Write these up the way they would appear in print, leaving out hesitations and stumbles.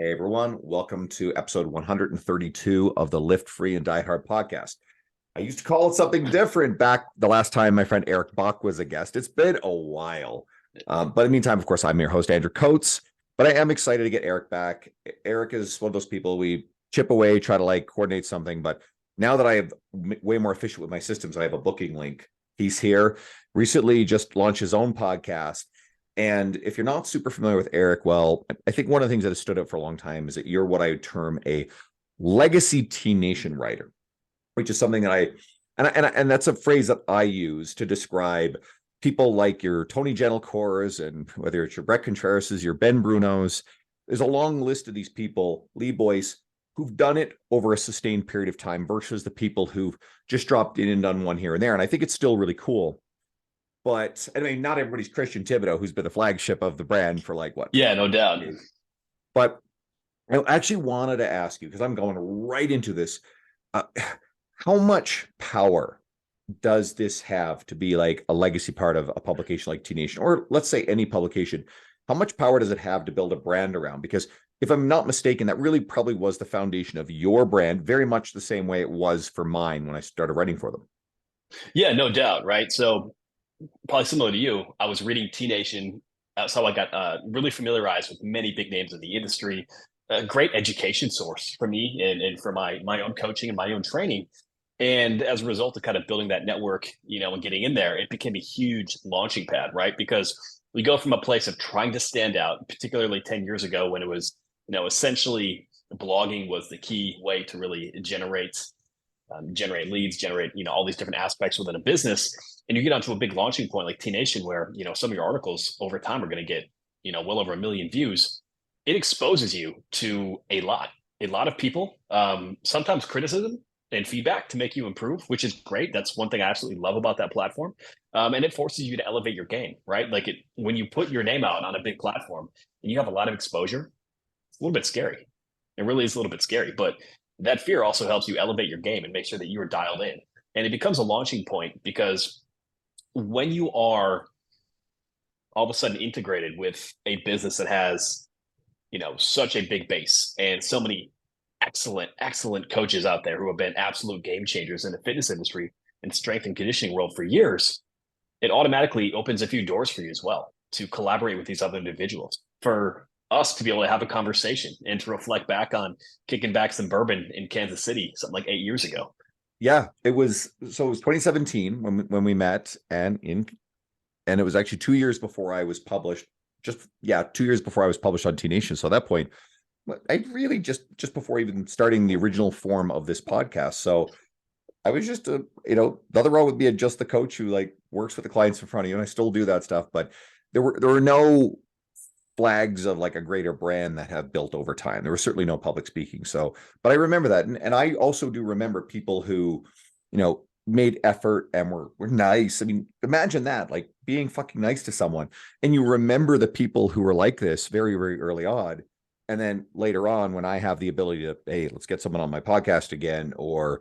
Hey everyone, welcome to episode 132 of the Lift Free and Die Hard podcast. I used to call it something different back the last time my friend Eric Bach was a guest. It's been a while. But in the meantime, of course, I'm your host, Andrew Coates, but I am excited to get Eric back. Eric is one of those people we chip away, try to coordinate something. But now that I have way more efficient with my systems, I have a booking link. He's here. Recently just launched his own podcast. And if you're not super familiar with Eric, well, I think one of the things that has stood out for a long time is that you're what I would term a legacy T Nation writer, which is something that and that's a phrase that I use to describe people like your Tony Gentilcore's, and whether it's your Brett Contraras's, your Ben Bruno's. There's a long list of these people, Lee Boyce, who've done it over a sustained period of time versus the people who've just dropped in and done one here and there. And I think it's still really cool. But I mean, not everybody's Christian Thibodeau, who's been the flagship of the brand for what? Yeah, no doubt. But I actually wanted to ask you, because I'm going right into this, how much power does this have to be like a legacy part of a publication like T Nation, or let's say any publication? How much power does it have to build a brand around? Because if I'm not mistaken, that really probably was the foundation of your brand, very much the same way it was for mine when I started writing for them. Yeah, no doubt. Right. So probably similar to you, I was reading T Nation. So I got really familiarized with many big names in the industry. A great education source for me and for my own coaching and my own training. And as a result of kind of building that network, and getting in there, it became a huge launching pad, right? Because we go from a place of trying to stand out, particularly 10 years ago when it was, essentially blogging was the key way to really generate leads, generate, all these different aspects within a business. And you get onto a big launching point like T Nation, where, some of your articles over time are going to get, well over 1 million views. It exposes you to a lot of people, sometimes criticism and feedback to make you improve, which is great. That's one thing I absolutely love about that platform. And it forces you to elevate your game, right? When you put your name out on a big platform and you have a lot of exposure, it's a little bit scary. It really is a little bit scary, but that fear also helps you elevate your game and make sure that you are dialed in. And it becomes a launching point because when you are all of a sudden integrated with a business that has, such a big base and so many excellent coaches out there who have been absolute game changers in the fitness industry and strength and conditioning world for years, it automatically opens a few doors for you as well to collaborate with these other individuals, for us to be able to have a conversation and to reflect back on kicking back some bourbon in Kansas City, something like 8 years ago. Yeah, it was 2017 when we met, and it was actually 2 years before I was published. 2 years before I was published on T Nation. So at that point, I really just before even starting the original form of this podcast. So I was just the other role would be just the coach who works with the clients in front of you, and I still do that stuff. But there were no flags of a greater brand that have built over time. There was certainly no public speaking. So, but I remember that. And I also do remember people who, made effort and were nice. I mean, imagine that, being fucking nice to someone. And you remember the people who were like this very, very early on. And then later on, when I have the ability to, hey, let's get someone on my podcast again, or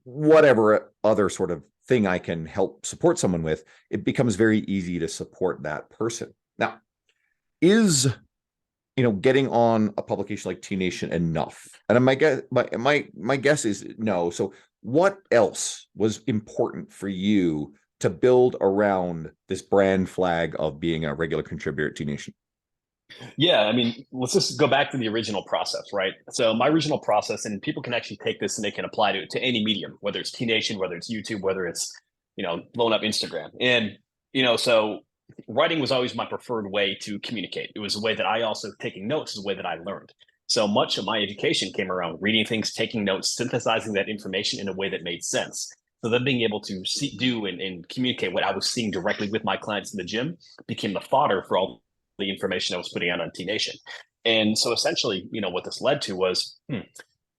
whatever other sort of thing I can help support someone with, it becomes very easy to support that person. Now, is getting on a publication like T Nation enough? And my guess is no. So what else was important for you to build around this brand flag of being a regular contributor at T Nation? Yeah, I mean, let's just go back to the original process, right? So my original process, and people can actually take this and they can apply to any medium, whether it's T Nation, whether it's YouTube, whether it's, blowing up Instagram. And, so writing was always my preferred way to communicate. It was a way that I also, taking notes is a way that I learned. So much of my education came around reading things, taking notes, synthesizing that information in a way that made sense. So then being able to do and communicate what I was seeing directly with my clients in the gym became the fodder for all the information I was putting out on T Nation. And so essentially, what this led to was,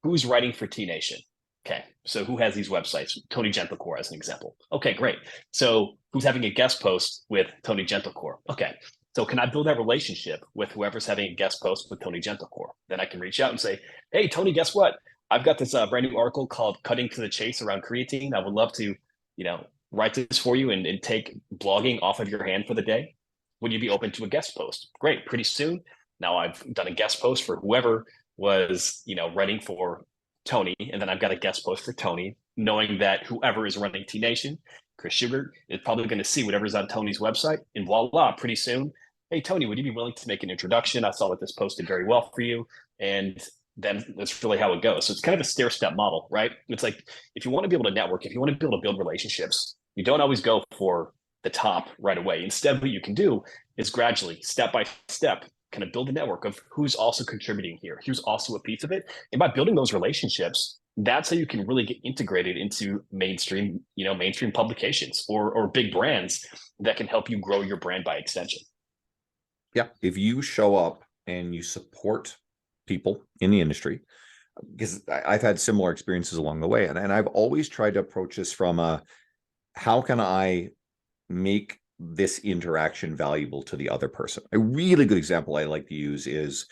who's writing for T Nation? Okay, so who has these websites? Tony Gentilcore as an example. Okay, great. So who's having a guest post with Tony Gentilcore? Okay, so can I build that relationship with whoever's having a guest post with Tony Gentilcore? Then I can reach out and say, hey, Tony, guess what? I've got this brand new article called Cutting to the Chase around creatine. I would love to, write this for you and take blogging off of your hand for the day. Would you be open to a guest post? Great. Pretty soon, Now I've done a guest post for whoever was, writing for Tony, and then I've got a guest post for Tony, knowing that whoever is running T Nation, Chris Schubert, is probably going to see whatever's on Tony's website, and voila, pretty soon, hey Tony, would you be willing to make an introduction? I saw that this posted very well for you, and then that's really how it goes. So it's kind of a stair step model, right? It's like if you want to be able to network, if you want to be able to build relationships, you don't always go for the top right away. Instead, what you can do is gradually, step by step, kind of build a network of who's also contributing here, who's also a piece of it. And by building those relationships, that's how you can really get integrated into mainstream, mainstream publications or big brands that can help you grow your brand by extension. Yeah. If you show up and you support people in the industry, because I've had similar experiences along the way. And I've always tried to approach this from how can I make this interaction valuable to the other person? A really good example I like to use is,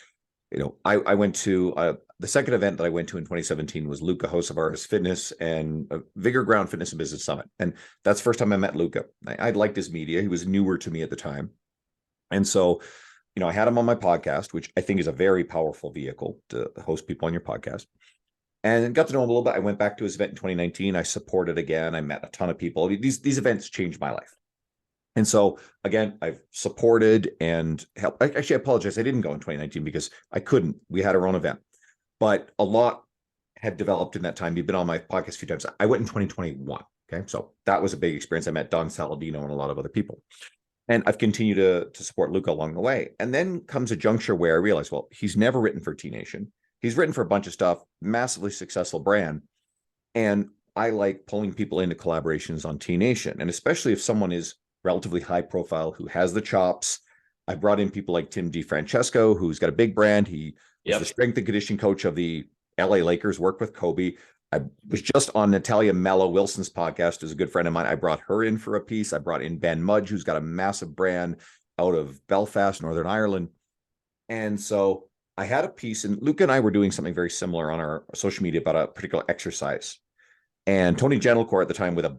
I went to the second event that I went to in 2017 was Luca Hosavares Fitness and Vigor Ground Fitness and Business Summit. And that's the first time I met Luca. I liked his media. He was newer to me at the time. And so, I had him on my podcast, which I think is a very powerful vehicle to host people on your podcast, and got to know him a little bit. I went back to his event in 2019. I supported again. I met a ton of people. These events changed my life. And so again, I've supported and helped. Actually, I apologize. I didn't go in 2019 because I couldn't. We had our own event, but a lot had developed in that time. You've been on my podcast a few times. I went in 2021. Okay. So that was a big experience. I met Don Saladino and a lot of other people. And I've continued to support Luca along the way. And then comes a juncture where I realized, well, he's never written for T Nation. He's written for a bunch of stuff, massively successful brand. And I like pulling people into collaborations on T Nation. And especially if someone is relatively high profile, who has the chops. I brought in people like Tim DeFrancesco, who's got a big brand. He was the strength and conditioning coach of the LA Lakers, worked with Kobe. I was just on Natalia Mello Wilson's podcast, who's a good friend of mine. I brought her in for a piece. I brought in Ben Mudge, who's got a massive brand out of Belfast, Northern Ireland. And so I had a piece, and Luca and I were doing something very similar on our social media about a particular exercise. And Tony Gentilcore at the time, with a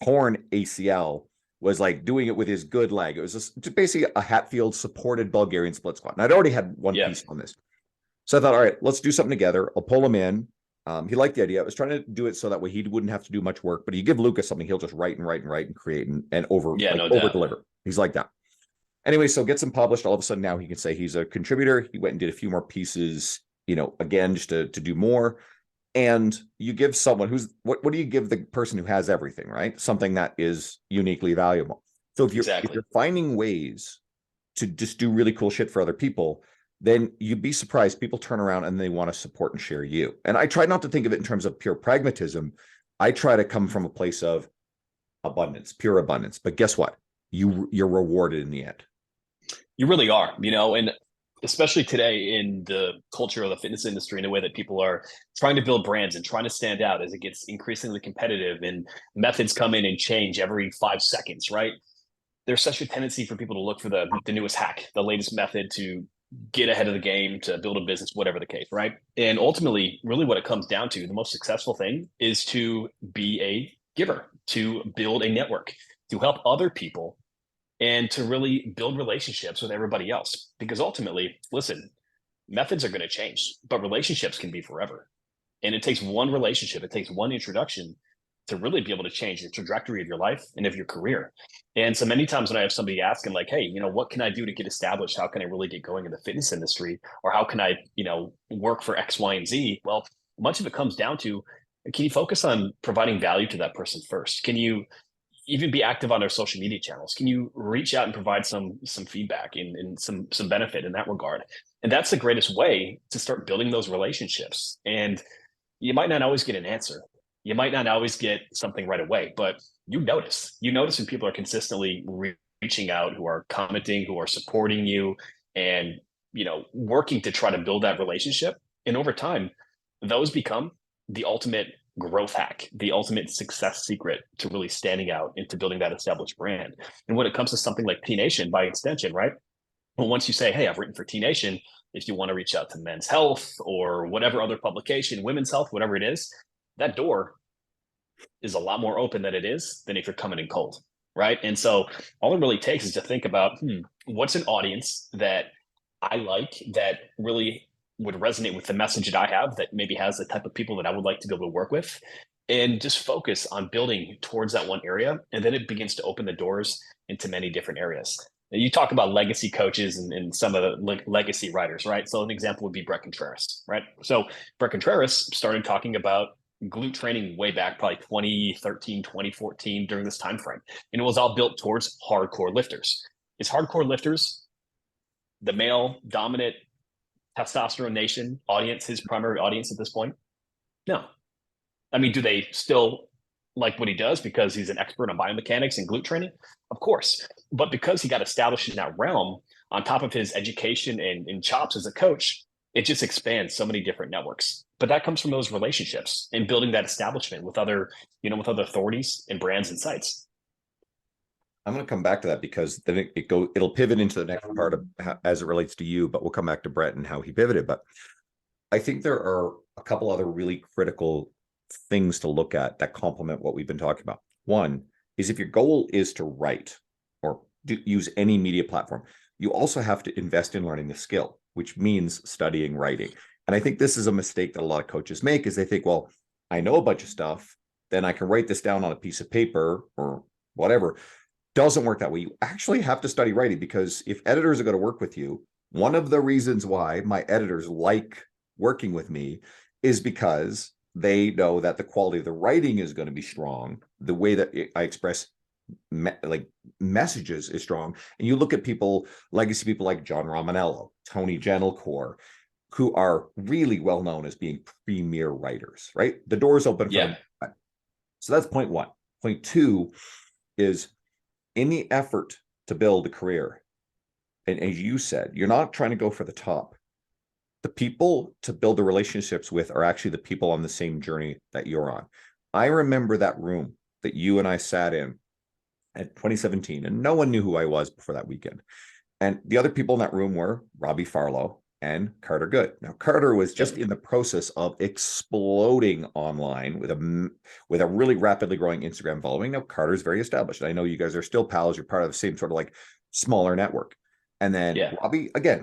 torn ACL, was like doing it with his good leg. It was just basically a Hatfield supported Bulgarian split squat. And I'd already had one piece on this. So I thought, all right, let's do something together. I'll pull him in. He liked the idea. I was trying to do it so that way he wouldn't have to do much work, but you give Lucas something, he'll just write and create and over deliver. He's like that. Anyway, so gets him published. All of a sudden now he can say he's a contributor. He went and did a few more pieces, again, just to do more. And you give someone who's, what do you give the person who has everything, right? Something that is uniquely valuable. So if you're finding ways to just do really cool shit for other people, then you'd be surprised. People turn around and they want to support and share you. And I try not to think of it in terms of pure pragmatism. I try to come from a place of abundance, pure abundance. But guess what? You're rewarded in the end. You really are, and especially today in the culture of the fitness industry, in a way that people are trying to build brands and trying to stand out as it gets increasingly competitive and methods come in and change every 5 seconds, right? There's such a tendency for people to look for the newest hack, the latest method to get ahead of the game, to build a business, whatever the case, right? And ultimately, really what it comes down to, the most successful thing is to be a giver, to build a network, to help other people, and to really build relationships with everybody else. Because ultimately, listen, methods are going to change, but relationships can be forever. And it takes one relationship, it takes one introduction to really be able to change the trajectory of your life and of your career. And so many times when I have somebody asking like, hey, what can I do to get established? How can I really get going in the fitness industry? Or how can I, work for X, Y, and Z? Well, much of it comes down to, can you focus on providing value to that person first? Can you even be active on their social media channels? Can you reach out and provide some feedback and some benefit in that regard? And that's the greatest way to start building those relationships. And you might not always get an answer. You might not always get something right away, but you notice when people are consistently reaching out, who are commenting, who are supporting you, and working to try to build that relationship. And over time, those become the ultimate growth hack, the ultimate success secret to really standing out and to building that established brand. And when it comes to something like T Nation, by extension, right? Well, once you say, hey, I've written for T Nation, if you want to reach out to Men's Health or whatever other publication, Women's Health, whatever it is, that door is a lot more open than it is than if you're coming in cold, right? And so all it really takes is to think about, what's an audience that I like that really would resonate with the message that I have, that maybe has the type of people that I would like to be able to work with, and just focus on building towards that one area. And then it begins to open the doors into many different areas. Now, you talk about legacy coaches and some of the legacy writers, right? So an example would be Brett Contreras, right? So Brett Contreras started talking about glute training way back, probably 2013, 2014, during this time frame. And it was all built towards hardcore lifters. Is hardcore lifters the male dominant testosterone nation audience, his primary audience at this point? No. I mean, do they still like what he does because he's an expert on biomechanics and glute training? Of course. But because he got established in that realm, on top of his education and chops as a coach, it just expands so many different networks. But that comes from those relationships and building that establishment with other, with other authorities and brands and sites. I'm going to come back to that because then it'll pivot into the next part of as it relates to you, but we'll come back to Brett and how he pivoted. But I think there are a couple other really critical things to look at that complement what we've been talking about. One is, if your goal is to write or use any media platform, you also have to invest in learning the skill, which means studying writing. And I think this is a mistake that a lot of coaches make, is they think, well, I know a bunch of stuff, then I can write this down on a piece of paper or whatever. Doesn't work that way. You actually have to study writing, because if editors are going to work with you, one of the reasons why my editors like working with me is because they know that the quality of the writing is going to be strong. The way that I express messages is strong. And you look at legacy people like John Romanello, Tony Gentilcore, who are really well known as being premier writers, right? The door's open for them. So that's point one. Point two is, in the effort to build a career, and as you said, you're not trying to go for the top. The people to build the relationships with are actually the people on the same journey that you're on. I remember that room that you and I sat in at 2017, and no one knew who I was before that weekend. And the other people in that room were Robbie Farlow and Carter Good. Now, Carter was just in the process of exploding online with a really rapidly growing Instagram following. Now, Carter's very established. I know you guys are still pals. You're part of the same sort of like smaller network. And then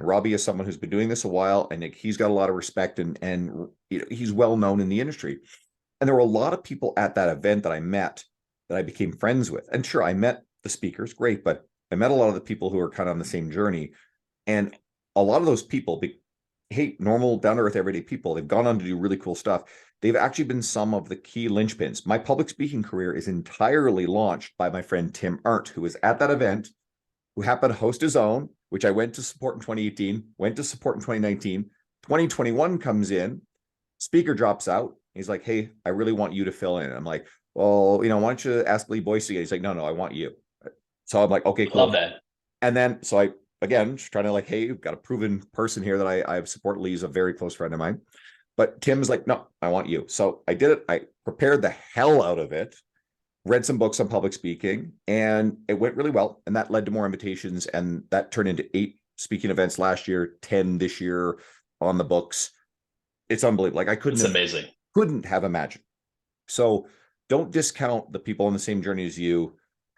Robbie is someone who's been doing this a while, and he's got a lot of respect, and he's well known in the industry. And there were a lot of people at that event that I met that I became friends with. And sure, I met the speakers, great, but I met a lot of the people who are kind of on the same journey. And a lot of those people, normal, down-to-earth, everyday people, they've gone on to do really cool stuff. They've actually been some of the key linchpins. My public speaking career is entirely launched by my friend Tim Arndt, who was at that event, who happened to host his own, which I went to support in 2018, went to support in 2019. 2021 comes in, speaker drops out. He's like, hey, I really want you to fill in. I'm like, well, why don't you ask Lee Boyce again? He's like, no, I want you. So I'm like, okay, cool. Love that. And then, so I, again, just trying to like, hey, we've got a proven person here that I support. Lee's a very close friend of mine. But Tim's like, no, I want you. So I did it. I prepared the hell out of it, read some books on public speaking, and it went really well. And that led to more invitations. And that turned into 8 speaking events last year, 10 this year on the books. It's unbelievable. Like couldn't have imagined. So don't discount the people on the same journey as you,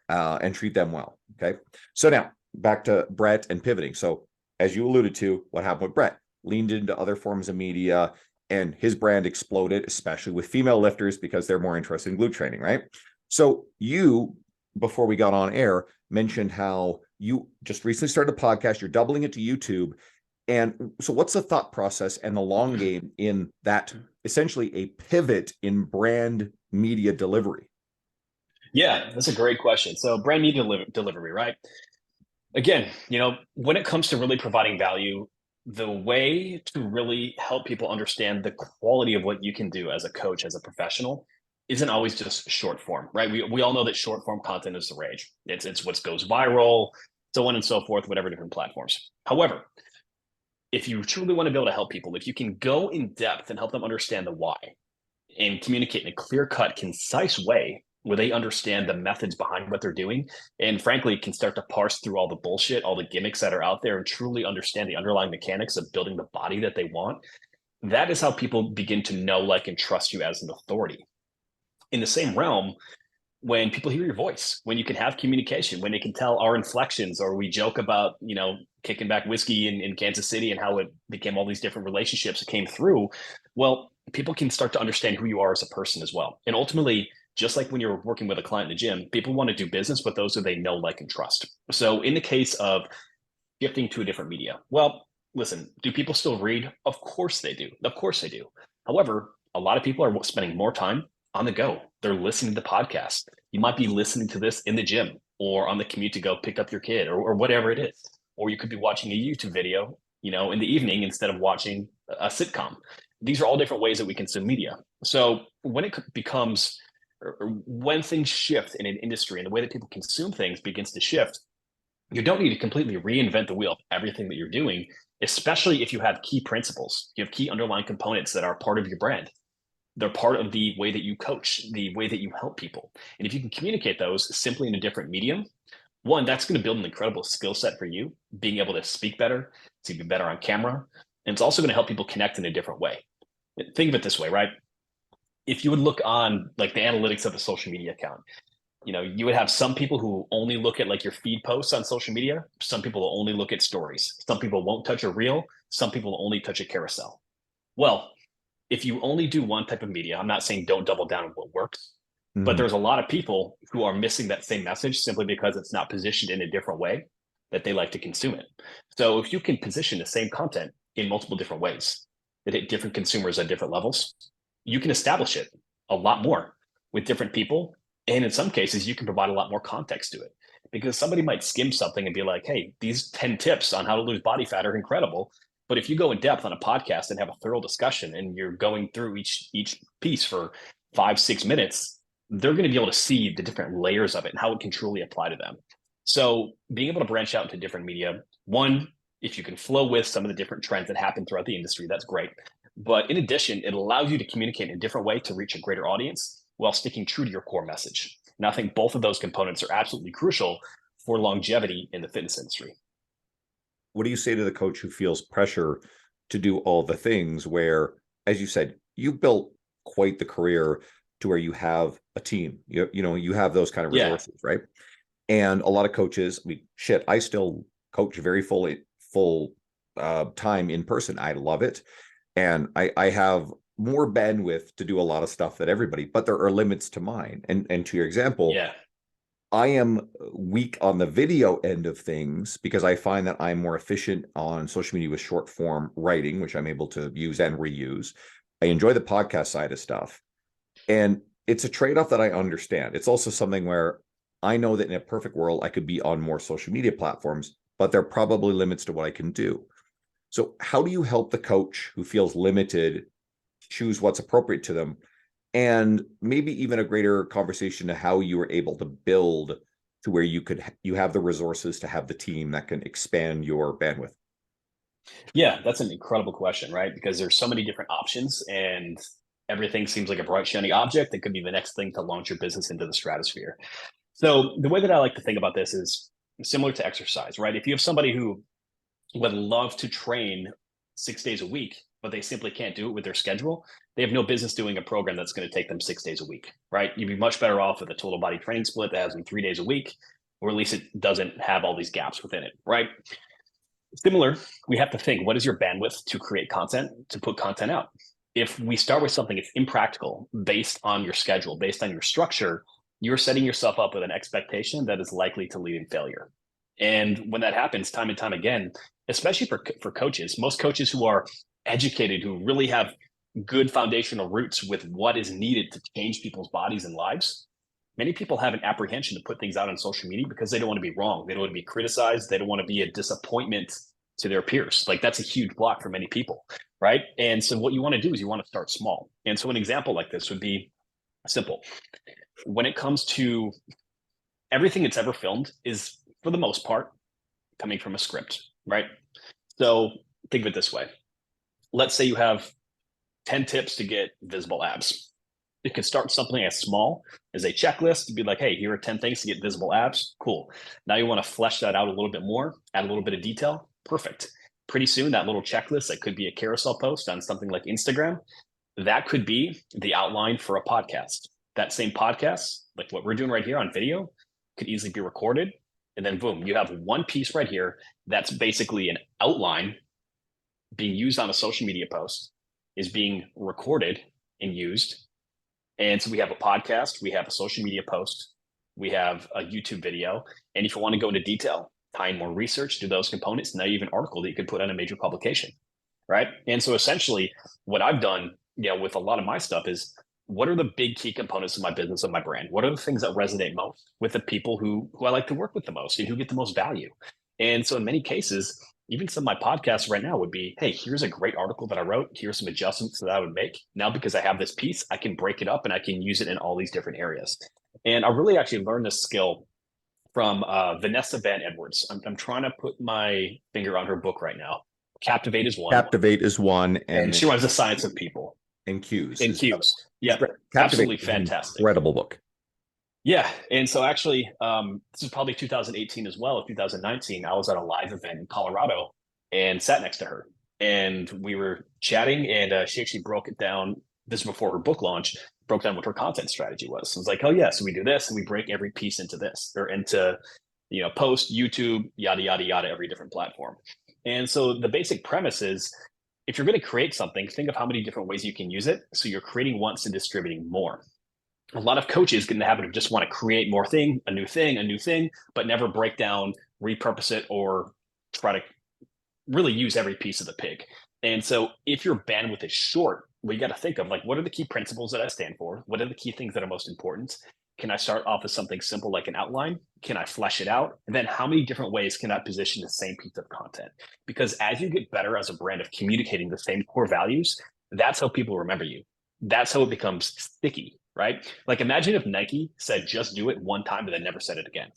and treat them well. Okay. So now back to Brett and pivoting. So as you alluded to, what happened with Brett? Leaned into other forms of media, and his brand exploded, especially with female lifters, because they're more interested in glute training, right? So you, before we got on air, mentioned how you just recently started a podcast. You're doubling it to YouTube. And so what's the thought process and the long game in that, essentially a pivot in brand media delivery? Yeah, that's a great question. So brand media delivery, right? Again, when it comes to really providing value, the way to really help people understand the quality of what you can do as a coach, as a professional, isn't always just short form, right? We all know that short form content is the rage. It's what goes viral, so on and so forth, whatever different platforms. However, if you truly want to be able to help people, if you can go in depth and help them understand the why and communicate in a clear-cut, concise way where they understand the methods behind what they're doing, and frankly can start to parse through all the bullshit, all the gimmicks that are out there, and truly understand the underlying mechanics of building the body that they want, that is how people begin to know, like, and trust you as an authority. In the same realm, when people hear your voice, when you can have communication, when they can tell our inflections, or we joke about, kicking back whiskey in Kansas City and how it became all these different relationships that came through. Well, people can start to understand who you are as a person as well. And ultimately, just like when you're working with a client in the gym, people want to do business with those who they know, like, and trust. So in the case of shifting to a different media, well, listen, do people still read? Of course they do. Of course they do. However, a lot of people are spending more time on the go. They're listening to podcasts. You might be listening to this in the gym or on the commute to go pick up your kid or whatever it is. Or you could be watching a YouTube video, in the evening instead of watching a sitcom. These are all different ways that we consume media. So when it becomes, or when things shift in an industry and the way that people consume things begins to shift, you don't need to completely reinvent the wheel of everything that you're doing, especially if you have key principles, you have key underlying components that are part of your brand. They're part of the way that you coach, the way that you help people. And if you can communicate those simply in a different medium, one, that's going to build an incredible skill set for you, being able to speak better, to be better on camera. And it's also going to help people connect in a different way. Think of it this way, right? If you would look on like the analytics of a social media account, you would have some people who only look at like your feed posts on social media. Some people will only look at stories. Some people won't touch a reel. Some people will only touch a carousel. Well, if you only do one type of media, I'm not saying don't double down on what works, but there's a lot of people who are missing that same message simply because it's not positioned in a different way that they like to consume it. So if you can position the same content in multiple different ways that hit different consumers at different levels, you can establish it a lot more with different people. And in some cases, you can provide a lot more context to it because somebody might skim something and be like, hey, these 10 tips on how to lose body fat are incredible. But if you go in depth on a podcast and have a thorough discussion and you're going through each piece for 5-6 minutes, they're going to be able to see the different layers of it and how it can truly apply to them. So being able to branch out into different media, one, if you can flow with some of the different trends that happen throughout the industry, that's great. But in addition, it allows you to communicate in a different way to reach a greater audience while sticking true to your core message. And I think both of those components are absolutely crucial for longevity in the fitness industry. What do you say to the coach who feels pressure to do all the things where, as you said, you've built quite the career to where you have a team, you have those kind of resources, right? And a lot of coaches, I still coach very full time in person. I love it. And I have more bandwidth to do a lot of stuff than everybody, but there are limits to mine. And to your example, I am weak on the video end of things because I find that I'm more efficient on social media with short form writing, which I'm able to use and reuse. I enjoy the podcast side of stuff. And it's a trade-off that I understand. It's also something where I know that in a perfect world, I could be on more social media platforms, but there are probably limits to what I can do. So how do you help the coach who feels limited choose what's appropriate to them? And maybe even a greater conversation to how you were able to build to where you have the resources to have the team that can expand your bandwidth. Yeah, that's an incredible question, right? Because there's so many different options and everything seems like a bright, shiny object that could be the next thing to launch your business into the stratosphere. So the way that I like to think about this is similar to exercise, right? If you have somebody who would love to train 6 days a week, but they simply can't do it with their schedule, they have no business doing a program that's going to take them 6 days a week, right? You'd be much better off with a total body training split that has them 3 days a week, or at least it doesn't have all these gaps within it, right? Similar, we have to think, what is your bandwidth to create content, to put content out? If we start with something that's impractical based on your schedule, based on your structure, you're setting yourself up with an expectation that is likely to lead in failure. And when that happens time and time again, especially for coaches, most coaches who are educated, who really have good foundational roots with what is needed to change people's bodies and lives, many people have an apprehension to put things out on social media because they don't want to be wrong. They don't want to be criticized. They don't want to be a disappointment to their peers. Like that's a huge block for many people, right? And so what you want to do is you want to start small. And so an example like this would be simple. When it comes to everything that's ever filmed is, for the most part, coming from a script, right? So think of it this way. Let's say you have 10 tips to get visible abs. It could start something as small as a checklist to be like, hey, here are 10 things to get visible abs. Cool. Now you want to flesh that out a little bit more, add a little bit of detail. Perfect. Pretty soon, that little checklist that could be a carousel post on something like Instagram, that could be the outline for a podcast. That same podcast, like what we're doing right here on video, could easily be recorded, And then boom, you have one piece right here that's basically an outline being used on a social media post, is being recorded and used. And so we have a podcast, we have a social media post, we have a YouTube video. And if you want to go into detail, tie in more research, do those components, now you have an article that you could put on a major publication, right? And so essentially what I've done, with a lot of my stuff is, what are the big key components of my business, of my brand? What are the things that resonate most with the people who I like to work with the most and who get the most value? And so in many cases, even some of my podcasts right now would be, hey, here's a great article that I wrote. Here's some adjustments that I would make. Now, because I have this piece, I can break it up and I can use it in all these different areas. And I really actually learned this skill from Vanessa Van Edwards. I'm trying to put my finger on her book right now. Captivate is one. Captivate is one. And she runs The Science of People. And Cues. And Cues. Yeah, absolutely fantastic. Incredible book. Yeah. And so actually, this is probably 2018 as well. 2019, I was at a live event in Colorado and sat next to her. And we were chatting, and she actually broke it down. This is before her book launch, broke down what her content strategy was. So it's like, oh yeah, so we do this and we break every piece into this, or into, post, YouTube, yada, yada, yada, every different platform. And so the basic premise is, if you're going to create something, think of how many different ways you can use it. So you're creating once and distributing more. A lot of coaches get in the habit of just want to create more a new thing, but never break down, repurpose it, or try to really use every piece of the pig. And so if your bandwidth is short, well, you got to think of, like, what are the key principles that I stand for? What are the key things that are most important? Can I start off with something simple like an outline? Can I flesh it out? And then how many different ways can I position the same piece of content? Because as you get better as a brand of communicating the same core values, that's how people remember you. That's how it becomes sticky, right? Like, imagine if Nike said, just do it one time and then never said it again.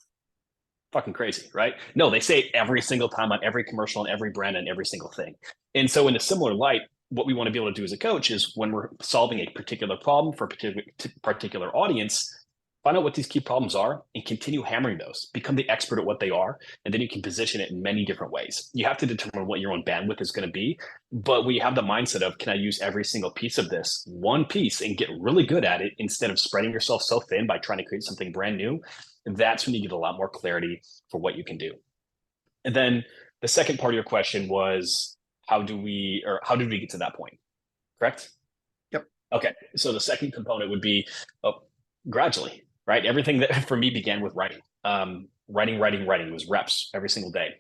Fucking crazy, right? No, they say it every single time on every commercial and every brand and every single thing. And so in a similar light, what we want to be able to do as a coach is, when we're solving a particular problem for a particular audience, find out what these key problems are and continue hammering those. Become the expert at what they are, and then you can position it in many different ways. You have to determine what your own bandwidth is going to be, but we have the mindset of, can I use every single piece of this one piece and get really good at it, instead of spreading yourself so thin by trying to create something brand new? And that's when you get a lot more clarity for what you can do. And then the second part of your question was, how did we get to that point? Correct? Yep. Okay. So the second component would be gradually, right? Everything that for me began with writing. Writing was reps every single day.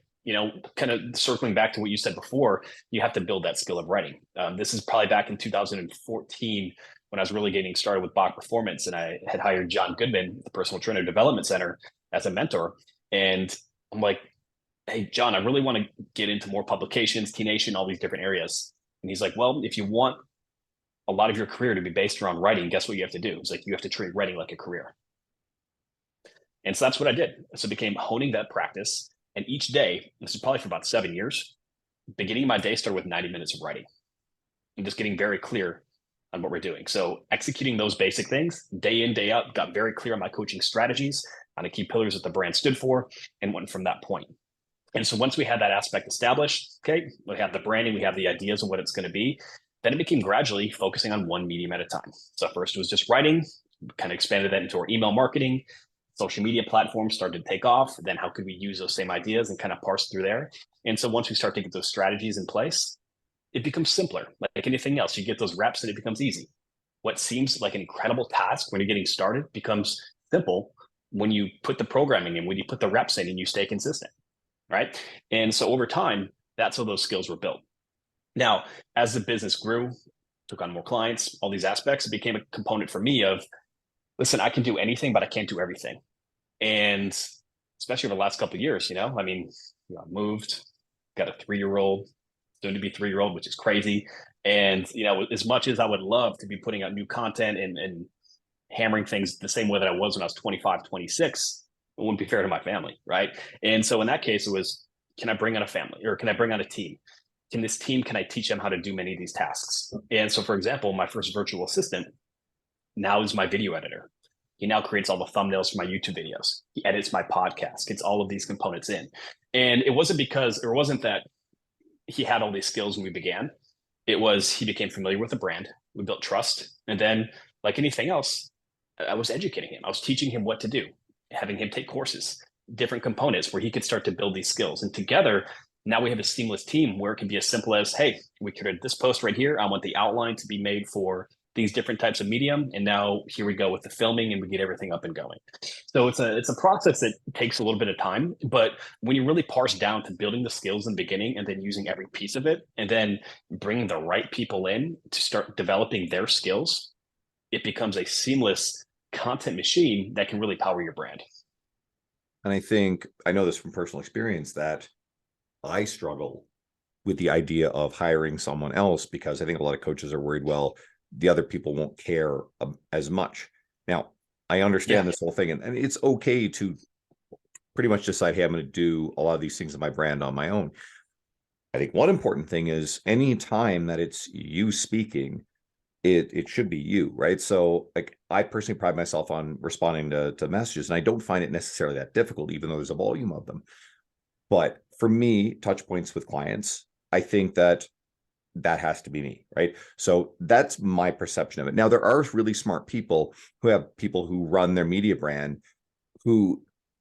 Kind of circling back to what you said before, you have to build that skill of writing. This is probably back in 2014 when I was really getting started with Bach Performance, and I had hired John Goodman, the Personal Trainer Development Center, as a mentor. And I'm like, hey, John, I really want to get into more publications, T-Nation, all these different areas. And he's like, well, if you want a lot of your career to be based around writing, guess what you have to do? It's like, you have to treat writing like a career. And so that's what I did. So it became honing that practice. And each day, this is probably for about 7 years, beginning my day started with 90 minutes of writing and just getting very clear on what we're doing. So executing those basic things day in, day out, got very clear on my coaching strategies, on the key pillars that the brand stood for, and went from that point. And so once we had that aspect established, okay, we have the branding, we have the ideas of what it's going to be, then it became gradually focusing on one medium at a time. So first it was just writing, kind of expanded that into our email marketing, social media platforms started to take off. Then how could we use those same ideas and kind of parse through there? And so once we start to get those strategies in place, it becomes simpler. Like anything else, you get those reps and it becomes easy. What seems like an incredible task when you're getting started becomes simple when you put the programming in, when you put the reps in and you stay consistent, right? And so over time, that's how those skills were built. Now, as the business grew, took on more clients, all these aspects, it became a component for me of, listen, I can do anything, but I can't do everything. And especially over the last couple of years, I moved, got a 3-year-old, soon to be 3-year-old, which is crazy. And, as much as I would love to be putting out new content and hammering things the same way that I was when I was 25, 26, it wouldn't be fair to my family, right? And so in that case, it was, can I bring on a family, or can I bring on a team? Can I teach them how to do many of these tasks? And so, for example, my first virtual assistant now is my video editor. He now creates all the thumbnails for my YouTube videos. He edits my podcast, gets all of these components in. And it wasn't that he had all these skills when we began. It was, he became familiar with the brand. We built trust. And then, like anything else, I was educating him. I was teaching him what to do, having him take courses, different components where he could start to build these skills. And together, now we have a seamless team where it can be as simple as, hey, we created this post right here. I want the outline to be made for these different types of medium. And now here we go with the filming and we get everything up and going. So it's a process that takes a little bit of time, but when you really parse down to building the skills in the beginning and then using every piece of it and then bringing the right people in to start developing their skills, it becomes a seamless content machine that can really power your brand. And I think I know this from personal experience that I struggle with the idea of hiring someone else because I think a lot of coaches are worried, well, the other people won't care as much. Now, I understand this whole thing, and it's okay to pretty much decide, hey, I'm going to do a lot of these things in my brand on my own. I think one important thing is any time that it's you speaking, it should be you, right? So like I personally pride myself on responding to messages, and I don't find it necessarily that difficult, even though there's a volume of them. But for me, touch points with clients, I think that has to be me, right? So that's my perception of it. Now, there are really smart people who have people who run their media brand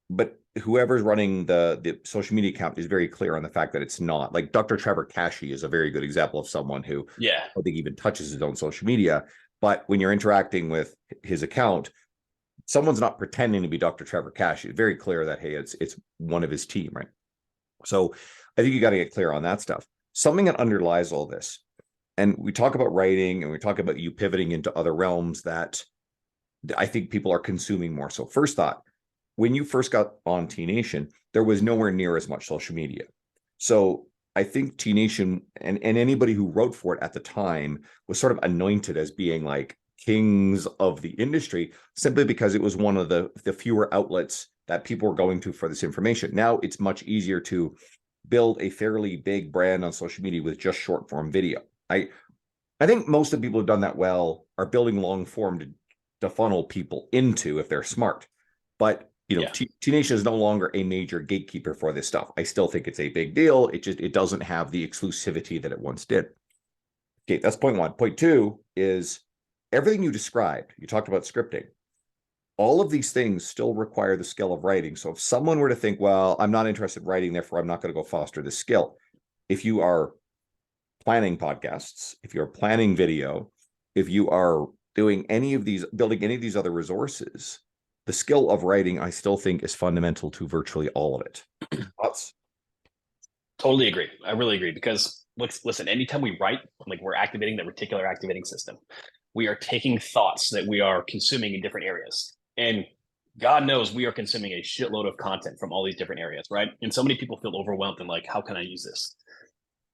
but whoever's running the social media account is very clear on the fact that it's not. Like Dr. Trevor Kashey is a very good example of someone who I don't think even touches his own social media. But when you're interacting with his account, someone's not pretending to be Dr. Trevor Kashey. It's very clear that, hey, it's one of his team, right? So I think you got to get clear on that stuff. Something that underlies all this, and we talk about writing and we talk about you pivoting into other realms that I think people are consuming more. So first thought, when you first got on T Nation, there was nowhere near as much social media. So I think T Nation and anybody who wrote for it at the time was sort of anointed as being like kings of the industry, simply because it was one of the fewer outlets that people were going to for this information. Now it's much easier to build a fairly big brand on social media with just short form video. I think most of the people who've done that well are building long form to funnel people into if they're smart. But T Nation is no longer a major gatekeeper for this stuff. I still think it's a big deal. It doesn't have the exclusivity that it once did. Okay, that's point one. Point two is everything you described. You talked about scripting. All of these things still require the skill of writing. So if someone were to think, well, I'm not interested in writing, therefore I'm not going to go foster this skill. If you are planning podcasts, if you're planning video, if you are doing any of these, building any of these other resources, the skill of writing, I still think, is fundamental to virtually all of it. Thoughts? Totally agree. I really agree because listen, anytime we write, like we're activating the reticular activating system. We are taking thoughts that we are consuming in different areas. And God knows we are consuming a shitload of content from all these different areas, right? And so many people feel overwhelmed and like, how can I use this?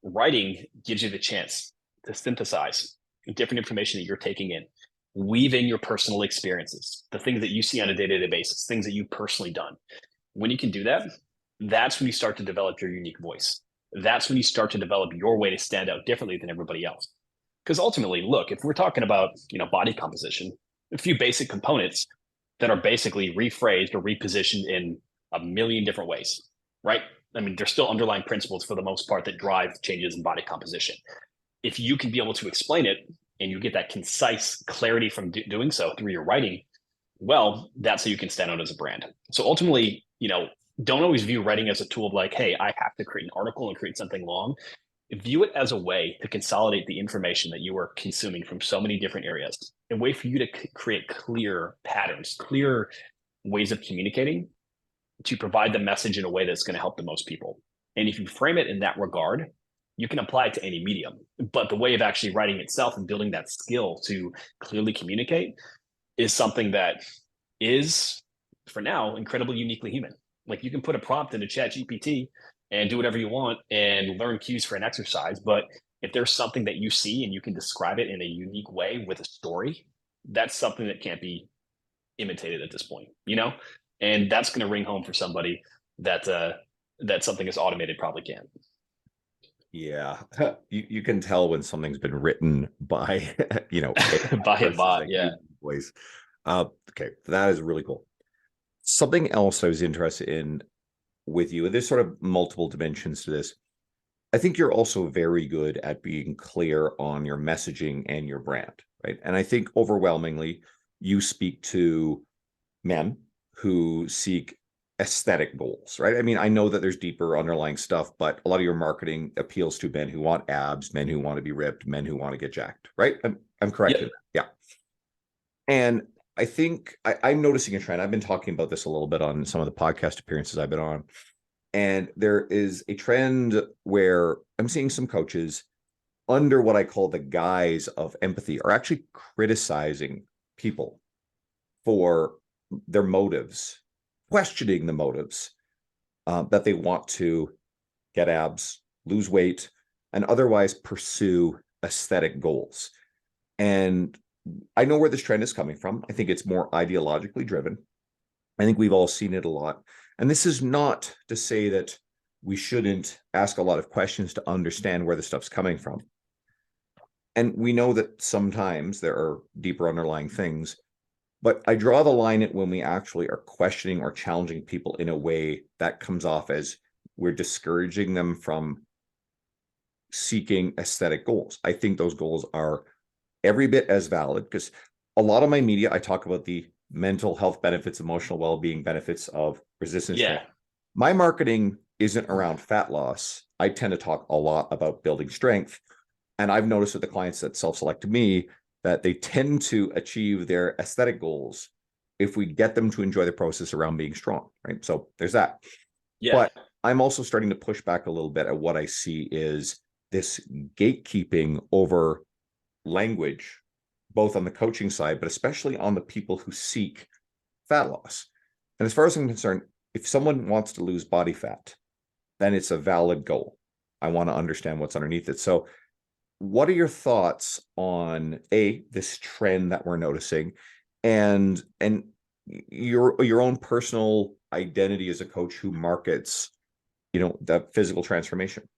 Writing gives you the chance to synthesize different information that you're taking in, weave in your personal experiences, the things that you see on a day-to-day basis, things that you've personally done. When you can do that, that's when you start to develop your unique voice. That's when you start to develop your way to stand out differently than everybody else. Because ultimately, look, if we're talking about body composition, a few basic components that are basically rephrased or repositioned in a million different ways, right? I mean, there's still underlying principles for the most part that drive changes in body composition. If you can be able to explain it and you get that concise clarity from doing so through your writing, well, that's how you can stand out as a brand. So ultimately, don't always view writing as a tool of like, hey, I have to create an article and create something long. View it as a way to consolidate the information that you are consuming from so many different areas, a way for you to create clear patterns, clear ways of communicating to provide the message in a way that's going to help the most people. And if you frame it in that regard, you can apply it to any medium. But the way of actually writing itself and building that skill to clearly communicate is something that is, for now, incredibly uniquely human. Like you can put a prompt into ChatGPT and do whatever you want and learn cues for an exercise. But if there's something that you see and you can describe it in a unique way with a story, that's something that can't be imitated at this point, and that's going to ring home for somebody that something is automated probably can't. Yeah, you can tell when something's been written by by a bot. Yeah. Voice. Okay, that is really cool. Something else I was interested in with you, and there's sort of multiple dimensions to this. I think you're also very good at being clear on your messaging and your brand, right? And I think overwhelmingly you speak to men who seek aesthetic goals, right? I mean, I know that there's deeper underlying stuff, but a lot of your marketing appeals to men who want abs, men who want to be ripped, men who want to get jacked, right? I'm correct in Yep. that. Yeah. And I think I'm noticing a trend. I've been talking about this a little bit on some of the podcast appearances I've been on. And there is a trend where I'm seeing some coaches under what I call the guise of empathy are actually criticizing people for their motives, questioning the motives that they want to get abs, lose weight, and otherwise pursue aesthetic goals. And I know where this trend is coming from. I think it's more ideologically driven. I think we've all seen it a lot. And this is not to say that we shouldn't ask a lot of questions to understand where the stuff's coming from. And we know that sometimes there are deeper underlying things, but I draw the line at when we actually are questioning or challenging people in a way that comes off as we're discouraging them from seeking aesthetic goals. I think those goals are every bit as valid because a lot of my media, I talk about the mental health benefits, emotional well-being benefits of resistance Yeah. training. My marketing isn't around fat loss. I tend to talk a lot about building strength. And I've noticed with the clients that self-select to me that they tend to achieve their aesthetic goals if we get them to enjoy the process around being strong, right? So there's that. Yeah. But I'm also starting to push back a little bit at what I see is this gatekeeping over language, both on the coaching side, but especially on the people who seek fat loss. And as far as I'm concerned, if someone wants to lose body fat, then it's a valid goal. I want to understand what's underneath it. So what are your thoughts on this trend that we're noticing and your own personal identity as a coach who markets, that physical transformation?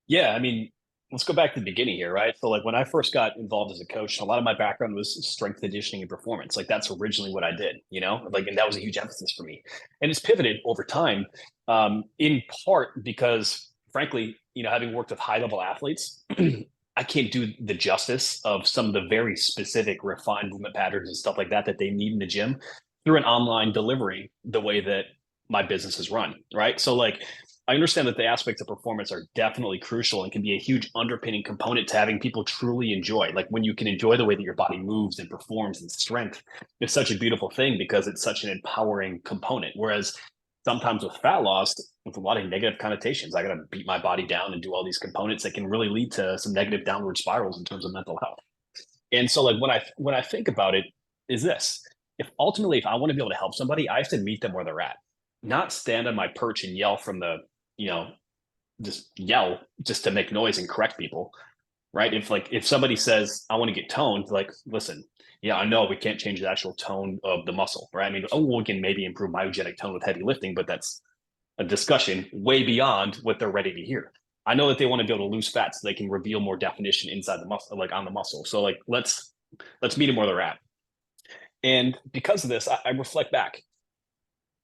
Yeah. I mean, let's go back to the beginning here, right? So like when I first got involved as a coach, a lot of my background was strength conditioning and performance. Like that's originally what I did, like, and that was a huge emphasis for me. And it's pivoted over time, in part because frankly, having worked with high level athletes, I can't do the justice of some of the very specific refined movement patterns and stuff like that they need in the gym through an online delivery the way that my business is run, right? So like I understand that the aspects of performance are definitely crucial and can be a huge underpinning component to having people truly enjoy. Like when you can enjoy the way that your body moves and performs and strength, it's such a beautiful thing because it's such an empowering component. Whereas sometimes with fat loss, with a lot of negative connotations, I got to beat my body down and do all these components that can really lead to some negative downward spirals in terms of mental health. And so like when I think about it, is this: if ultimately if I want to be able to help somebody, I have to meet them where they're at, not stand on my perch and yell from the you know just yell just to make noise and correct people, right? If somebody says I want to get toned, like, listen, yeah, I know we can't change the actual tone of the muscle, right? I mean, we can maybe improve myogenic tone with heavy lifting, but that's a discussion way beyond what they're ready to hear. I know that they want to be able to lose fat so they can reveal more definition inside the muscle, like on the muscle. So like let's meet them where they're at. And because of this, I reflect back.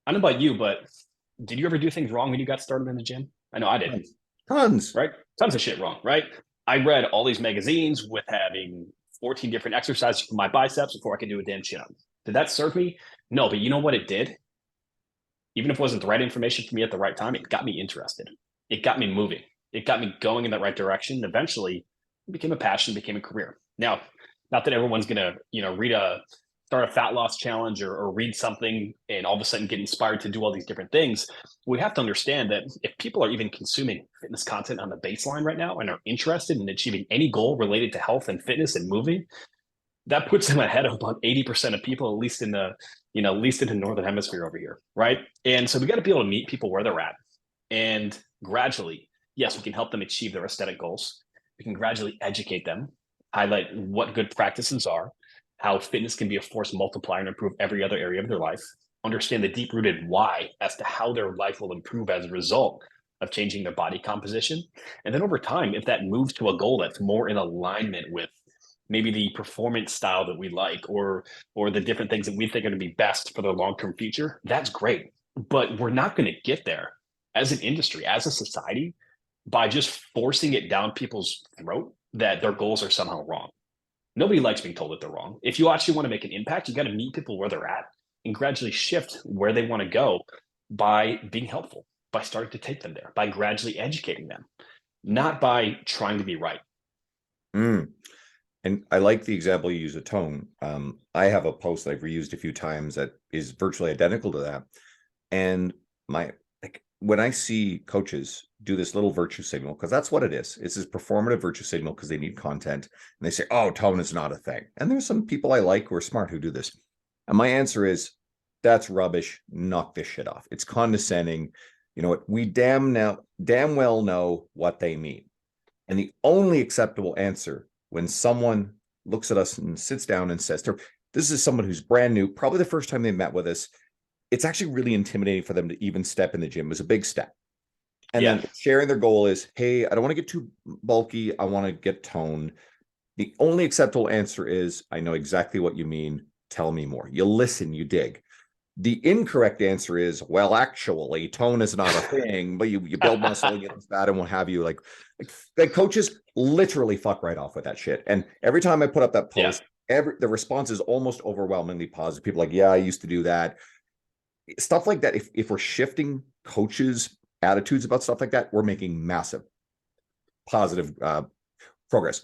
I don't know about you, but did you ever do things wrong when you got started in the gym? I know I did. Tons. Right? Tons of shit wrong, right? I read all these magazines with having 14 different exercises for my biceps before I could do a damn chin up. Did that serve me? No, but you know what it did? Even if it wasn't the right information for me at the right time, it got me interested. It got me moving. It got me going in the right direction. Eventually, it became a passion, became a career. Now, not that everyone's gonna, start a fat loss challenge or read something and all of a sudden get inspired to do all these different things. We have to understand that if people are even consuming fitness content on the baseline right now and are interested in achieving any goal related to health and fitness and moving, that puts them ahead of about 80% of people, at least in the northern hemisphere over here, right? And so we got to be able to meet people where they're at, and gradually, yes, we can help them achieve their aesthetic goals. We can gradually educate them, highlight what good practices are, how fitness can be a force multiplier and improve every other area of their life, understand the deep-rooted why as to how their life will improve as a result of changing their body composition. And then over time, if that moves to a goal that's more in alignment with maybe the performance style that we like or the different things that we think are going to be best for their long-term future, that's great. But we're not going to get there as an industry, as a society, by just forcing it down people's throat that their goals are somehow wrong. Nobody likes being told that they're wrong. If you actually want to make an impact, you got to meet people where they're at and gradually shift where they want to go by being helpful, by starting to take them there, by gradually educating them, not by trying to be right. Mm. And I like the example you use of tone. I have a post that I've reused a few times that is virtually identical to that. And my like when I see coaches do this little virtue signal, because that's what it is. It's this performative virtue signal because they need content. And they say, oh, tone is not a thing. And there's some people I like who are smart who do this. And my answer is, that's rubbish. Knock this shit off. It's condescending. You know what? We damn well know what they mean. And the only acceptable answer when someone looks at us and sits down and says, this is someone who's brand new, probably the first time they met with us, it's actually really intimidating for them to even step in the gym. It was a big step. And Yeah. then sharing their goal is, hey, I don't want to get too bulky. I want to get toned. The only acceptable answer is, I know exactly what you mean. Tell me more. You listen, you dig. The incorrect answer is, well, actually, tone is not a thing, but you build muscle and get fat and what have you. Like coaches literally fuck right off with that shit. And every time I put up that Yeah. post, the response is almost overwhelmingly positive. People are like, yeah, I used to do that. Stuff like that. If we're shifting coaches' attitudes about stuff like that, we're making massive positive progress.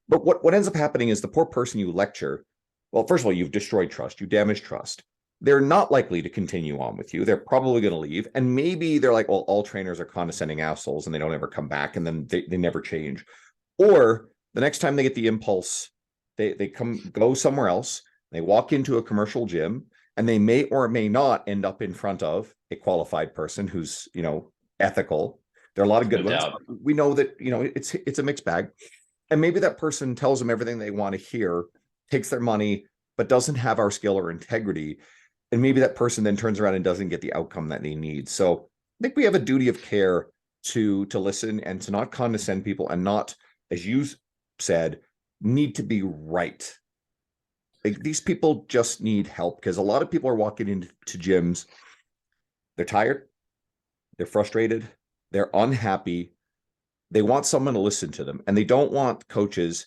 But what ends up happening is the poor person you lecture, well, first of all, you've destroyed trust, you damaged trust. They're not likely to continue on with you. They're probably going to leave. And maybe they're like, well, all trainers are condescending assholes and they don't ever come back and then they never change. Or the next time they get the impulse, they go somewhere else, they walk into a commercial gym, and they may or may not end up in front of a qualified person who's, ethical. There are a lot of good No ones. doubt. We know that, it's a mixed bag. And maybe that person tells them everything they want to hear, takes their money, but doesn't have our skill or integrity. And maybe that person then turns around and doesn't get the outcome that they need. So I think we have a duty of care to listen and to not condescend people and not, as you said, need to be right. Like, these people just need help because a lot of people are walking into gyms. They're tired. They're frustrated. They're unhappy. They want someone to listen to them, and they don't want coaches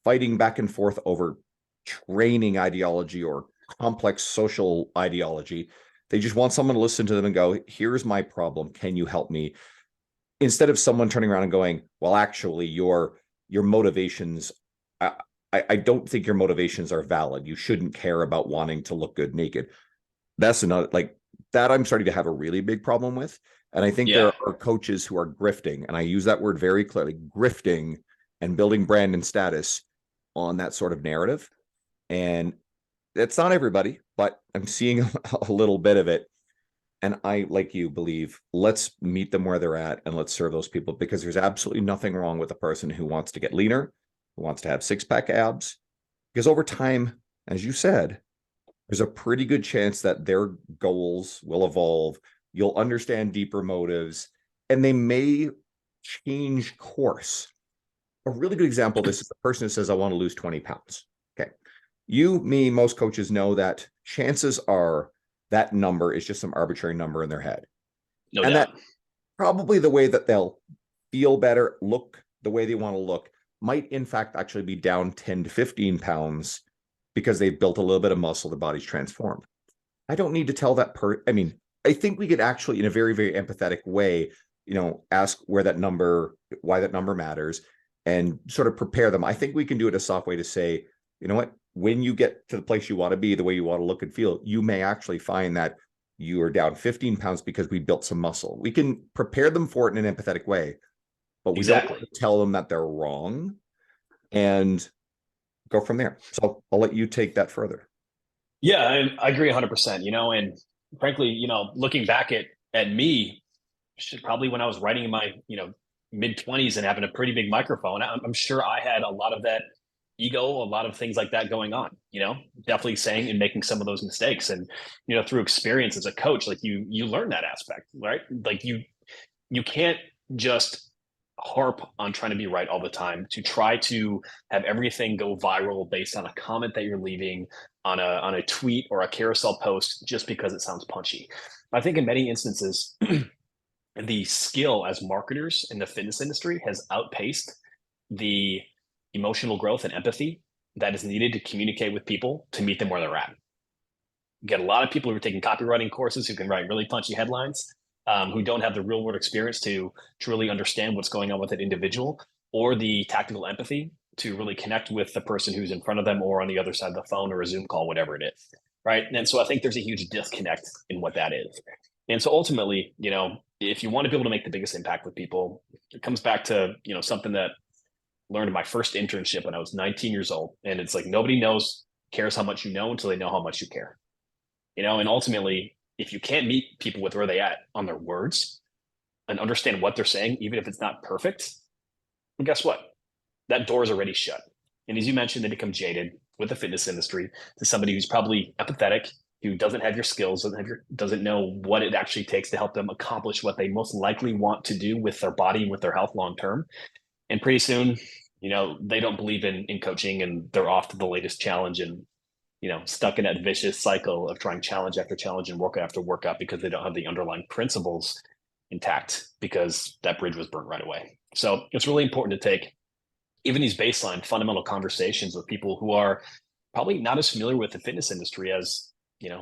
fighting back and forth over training ideology or complex social ideology. They just want someone to listen to them and go, here's my problem. Can you help me? Instead of someone turning around and going, well, actually, your motivations, I don't think your motivations are valid. You shouldn't care about wanting to look good naked. That's another, like, that I'm starting to have a really big problem with. And I think there Yeah. are coaches who are grifting, and I use that word very clearly, grifting and building brand and status on that sort of narrative. And it's not everybody, but I'm seeing a little bit of it. And I, like you, believe, let's meet them where they're at and let's serve those people, because there's absolutely nothing wrong with a person who wants to get leaner, who wants to have six-pack abs, because over time, as you said, there's a pretty good chance that their goals will evolve. You'll understand deeper motives, and they may change course. A really good example of this is the person who says, I want to lose 20 pounds. Okay. You, me, most coaches know that chances are that number is just some arbitrary number in their head. No And that doubt. probably the way that they'll feel better, look the way they want to look, might in fact actually be down 10 to 15 pounds because they've built a little bit of muscle, the body's transformed. I don't need to tell that I mean, I think we could actually, in a very, very empathetic way, ask why that number matters and sort of prepare them. I think we can do it a soft way to say, you know what, when you get to the place you want to be, the way you want to look and feel, you may actually find that you are down 15 pounds because we built some muscle. We can prepare them for it in an empathetic way, but we don't Exactly. tell them that they're wrong and go from there. So I'll let you take that further. Yeah, I agree 100%, and frankly, looking back at me, probably when I was writing in my, mid 20s and having a pretty big microphone, I'm sure I had a lot of that ego, a lot of things like that going on, definitely saying and making some of those mistakes. And, through experience as a coach, like you learn that aspect, right? Like you can't just harp on trying to be right all the time, to try to have everything go viral based on a comment that you're leaving on a tweet or a carousel post just because it sounds punchy. I think in many instances, the skill as marketers in the fitness industry has outpaced the emotional growth and empathy that is needed to communicate with people to meet them where they're at. You get a lot of people who are taking copywriting courses who can write really punchy headlines, who don't have the real world experience to truly understand what's going on with an individual, or the tactical empathy to really connect with the person who's in front of them or on the other side of the phone or a Zoom call, whatever it is. Right. And so I think there's a huge disconnect in what that is. And so ultimately, if you want to be able to make the biggest impact with people, it comes back to, something that I learned in my first internship when I was 19 years old. And it's like, nobody cares how much you know until they know how much you care. And ultimately, if you can't meet people with where they at on their words and understand what they're saying, even if it's not perfect, well, guess what? That door is already shut. And as you mentioned, they become jaded with the fitness industry to somebody who's probably empathetic, who doesn't have your skills, doesn't know what it actually takes to help them accomplish what they most likely want to do with their body and with their health long term. And pretty soon, they don't believe in coaching, and they're off to the latest challenge, and stuck in that vicious cycle of trying challenge after challenge and workout after workout because they don't have the underlying principles intact, because that bridge was burnt right away. So it's really important to take even these baseline fundamental conversations with people who are probably not as familiar with the fitness industry as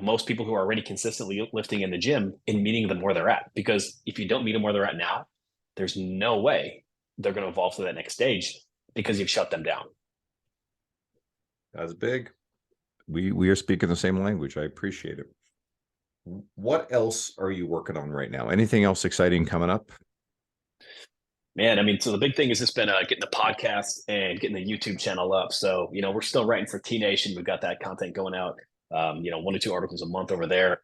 most people who are already consistently lifting in the gym, and meeting them where they're at. Because if you don't meet them where they're at now, there's no way they're going to evolve to that next stage, because you've shut them down. That's big. We are speaking the same language. I appreciate it. What else are you working on right now? Anything else exciting coming up? Man, I mean, so the big thing has just been getting the podcast and getting the YouTube channel up. So, we're still writing for T Nation. We've got that content going out, 1 to 2 articles a month over there.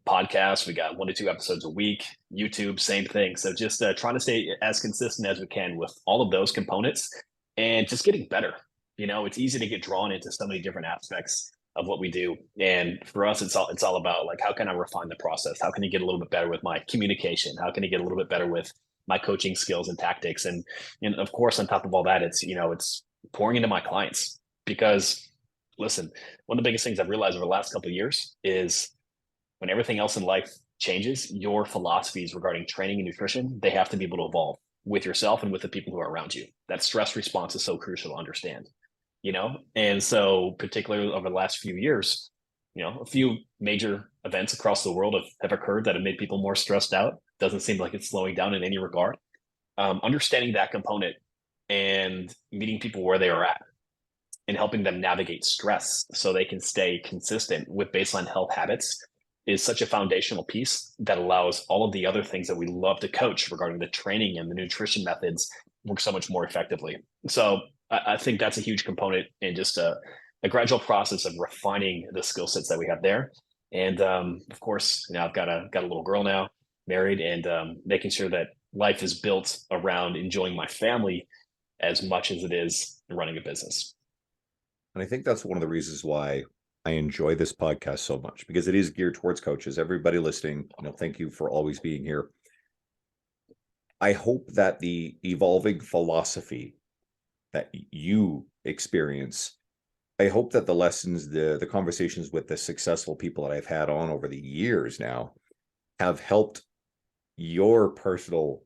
Podcast, we got 1 to 2 episodes a week. YouTube, same thing. So just trying to stay as consistent as we can with all of those components, and just getting better. It's easy to get drawn into so many different aspects of what we do. And for us, it's all about, like, how can I refine the process? How can I get a little bit better with my communication? How can I get a little bit better with my coaching skills and tactics? And of course, on top of all that, it's pouring into my clients, because listen, one of the biggest things I've realized over the last couple of years is when everything else in life changes, your philosophies regarding training and nutrition, they have to be able to evolve with yourself and with the people who are around you. That stress response is so crucial to understand, And so particularly over the last few years, a few major events across the world have occurred that have made people more stressed out. Doesn't seem like it's slowing down in any regard. Understanding that component and meeting people where they are at and helping them navigate stress so they can stay consistent with baseline health habits is such a foundational piece that allows all of the other things that we love to coach regarding the training and the nutrition methods work so much more effectively. So I think that's a huge component in just a gradual process of refining the skill sets that we have there. And of course, I've got a little girl now, married, and making sure that life is built around enjoying my family as much as it is running a business. And I think that's one of the reasons why I enjoy this podcast so much, because it is geared towards coaches. Everybody listening, thank you for always being here. I hope that the evolving philosophy that you experience, I hope that the lessons, the conversations with the successful people that I've had on over the years now have helped your personal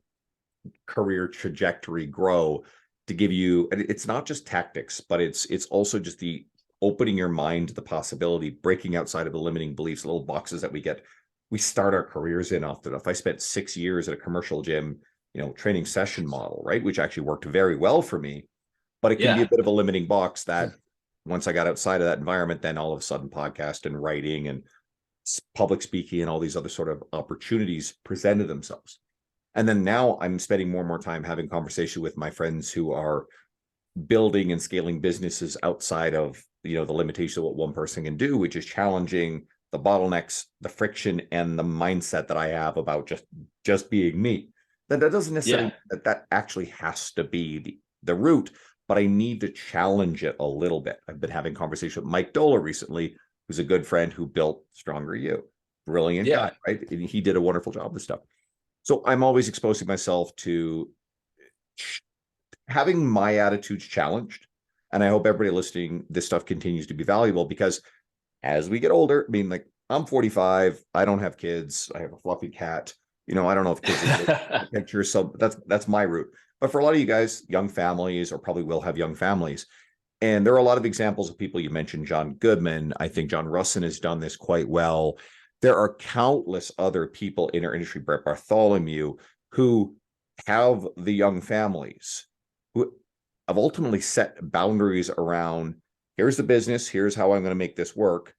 career trajectory grow, to give you, and it's not just tactics, but it's also just the opening your mind to the possibility, breaking outside of the limiting beliefs, little boxes that we start our careers in often. If I spent 6 years at a commercial gym, training session model, right, which actually worked very well for me, but it can be a bit of a limiting box that once I got outside of that environment, then all of a sudden podcast and writing and public speaking and all these other sort of opportunities presented themselves. And then now I'm spending more and more time having conversation with my friends who are building and scaling businesses outside of, the limitation of what one person can do, which is challenging the bottlenecks, the friction, and the mindset that I have about just being me. That doesn't necessarily that actually has to be the root, but I need to challenge it a little bit. I've been having conversation with Mike Dola recently, who's a good friend who built Stronger You. Brilliant guy, right? And he did a wonderful job with stuff. So I'm always exposing myself to having my attitudes challenged. And I hope everybody listening, this stuff continues to be valuable, because as we get older, I mean, like, I'm 45, I don't have kids, I have a fluffy cat. I don't know if kids are pictures, so that's my route. But for a lot of you guys, young families, or probably will have young families, And there are a lot of examples of people. You mentioned John Goodman. I think John Russin has done this quite well. There are countless other people in our industry, Brett Bartholomew, who have the young families who have ultimately set boundaries around, here's the business, here's how I'm going to make this work,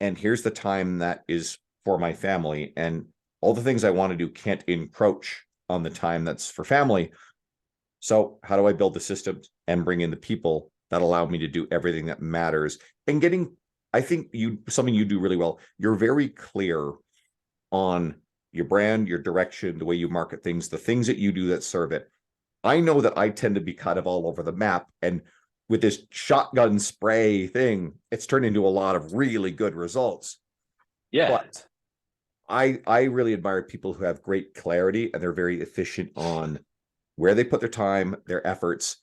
and here's the time that is for my family. And all the things I want to do can't encroach on the time that's for family. So how do I build the systems and bring in the people that allow me to do everything that matters? And getting, I think something you do really well, you're very clear on your brand, your direction, the way you market things, the things that you do that serve it. I know that I tend to be kind of all over the map. And with this shotgun spray thing, it's turned into a lot of really good results. Yeah. But I really admire people who have great clarity and they're very efficient on where they put their time, their efforts,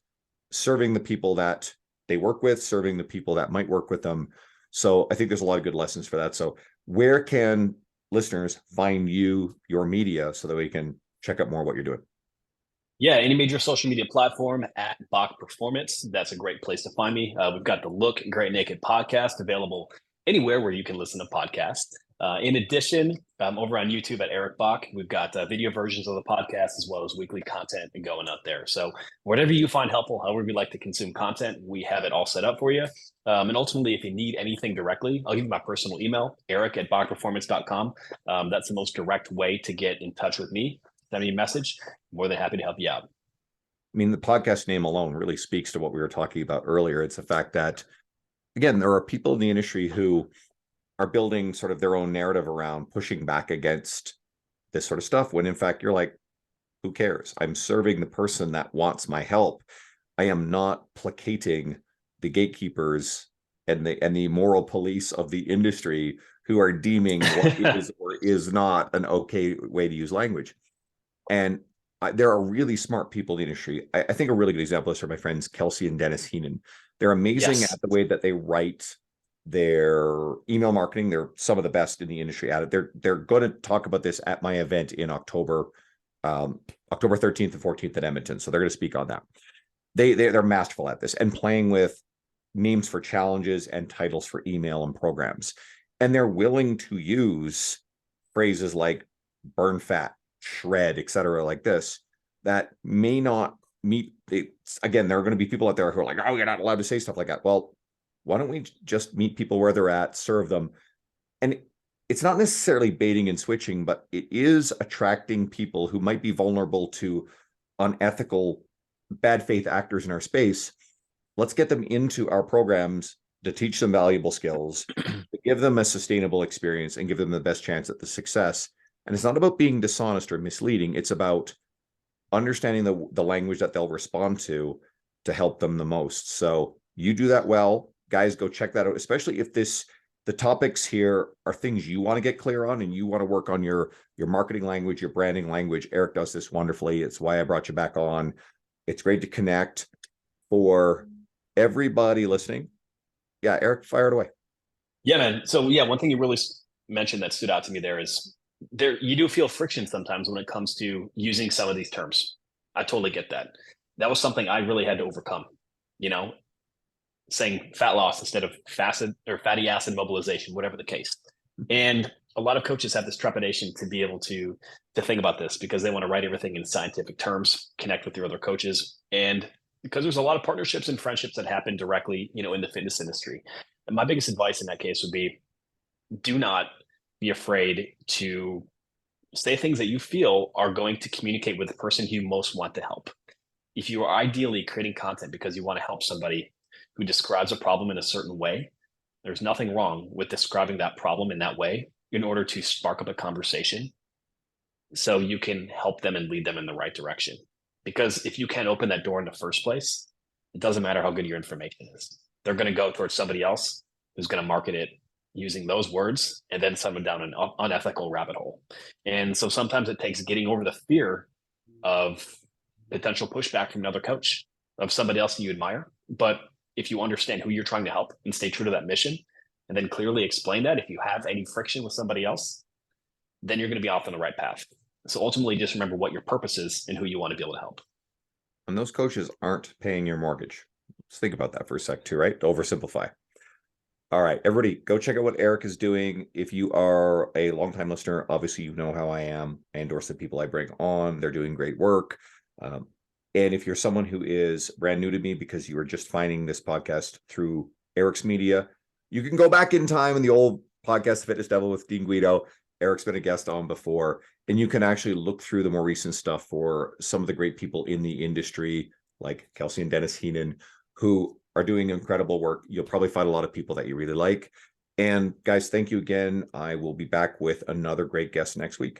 serving the people that they work with, serving the people that might work with them. So I think there's a lot of good lessons for that. So where can listeners find you, your media, so that we can check out more what you're doing? Yeah, any major social media platform at Bach Performance. That's a great place to find me. We've got the Look Great Naked podcast available anywhere where you can listen to podcasts. In addition, over on YouTube at Eric Bach, we've got video versions of the podcast as well as weekly content going up there. So whatever you find helpful, however you like to consume content, we have it all set up for you. And ultimately, if you need anything directly, I'll give you my personal email, eric@bachperformance.com. That's the most direct way to get in touch with me. Send me a message. More than happy to help you out. I mean, the podcast name alone really speaks to what we were talking about earlier. It's the fact that, again, there are people in the industry who are building sort of their own narrative around pushing back against this sort of stuff, when in fact you're like, who cares? I'm serving the person that wants my help. I am not placating the gatekeepers and the moral police of the industry who are deeming what is or is not an okay way to use language. And there are really smart people in the industry. I think a really good example is for my friends Kelsey and Dennis Heenan. They're amazing Yes. at the way that they write their email marketing. They're some of the best in the industry at it. They're going to talk about this at my event in October 13th and 14th in Edmonton. So they're going to speak on that. They're masterful at this and playing with names for challenges and titles for email and programs. And they're willing to use phrases like burn fat, shred, etc., like this, that may not meet again, there are going to be people out there who are like, oh, you're not allowed to say stuff like that. Well, why don't we just meet people where they're at, serve them? And it's not necessarily baiting and switching, but it is attracting people who might be vulnerable to unethical, bad faith actors in our space. Let's get them into our programs to teach them valuable skills, to give them a sustainable experience and give them the best chance at the success. And it's not about being dishonest or misleading. It's about understanding the language that they'll respond to help them the most. So you do that well. Guys, go check that out, especially if the topics here are things you want to get clear on and you want to work on your marketing language, your branding language. Eric does this wonderfully. It's why I brought you back on. It's great to connect. For everybody listening, yeah, Eric, fire it away. Yeah, man. So yeah, one thing you really mentioned that stood out to me there is you do feel friction sometimes when it comes to using some of these terms. I totally get that. That was something I really had to overcome, saying fat loss instead of fatty acid mobilization, whatever the case. And a lot of coaches have this trepidation to be able to think about this because they want to write everything in scientific terms, connect with your other coaches. And because there's a lot of partnerships and friendships that happen directly, in the fitness industry. And my biggest advice in that case would be, do not be afraid to say things that you feel are going to communicate with the person who you most want to help. If you are ideally creating content because you want to help somebody who describes a problem in a certain way, there's nothing wrong with describing that problem in that way in order to spark up a conversation so you can help them and lead them in the right direction. Because if you can't open that door in the first place, it doesn't matter how good your information is. They're going to go towards somebody else who's going to market it using those words and then send them down an unethical rabbit hole. And so sometimes it takes getting over the fear of potential pushback from another coach, of somebody else that you admire. But if you understand who you're trying to help and stay true to that mission, and then clearly explain that, if you have any friction with somebody else, then you're going to be off on the right path. So ultimately, just remember what your purpose is and who you want to be able to help. And those coaches aren't paying your mortgage. Just think about that for a sec too, right? To oversimplify. All right, everybody, go check out what Eric is doing. If you are a longtime listener, obviously you know how I am. I endorse the people I bring on. They're doing great work. And if you're someone who is brand new to me because you were just finding this podcast through Eric's media, you can go back in time in the old podcast, Fitness Devil with Dean Guido. Eric's been a guest on before, and you can actually look through the more recent stuff for some of the great people in the industry, like Kelsey and Dennis Heenan, who are doing incredible work. You'll probably find a lot of people that you really like. And guys, thank you again. I will be back with another great guest next week.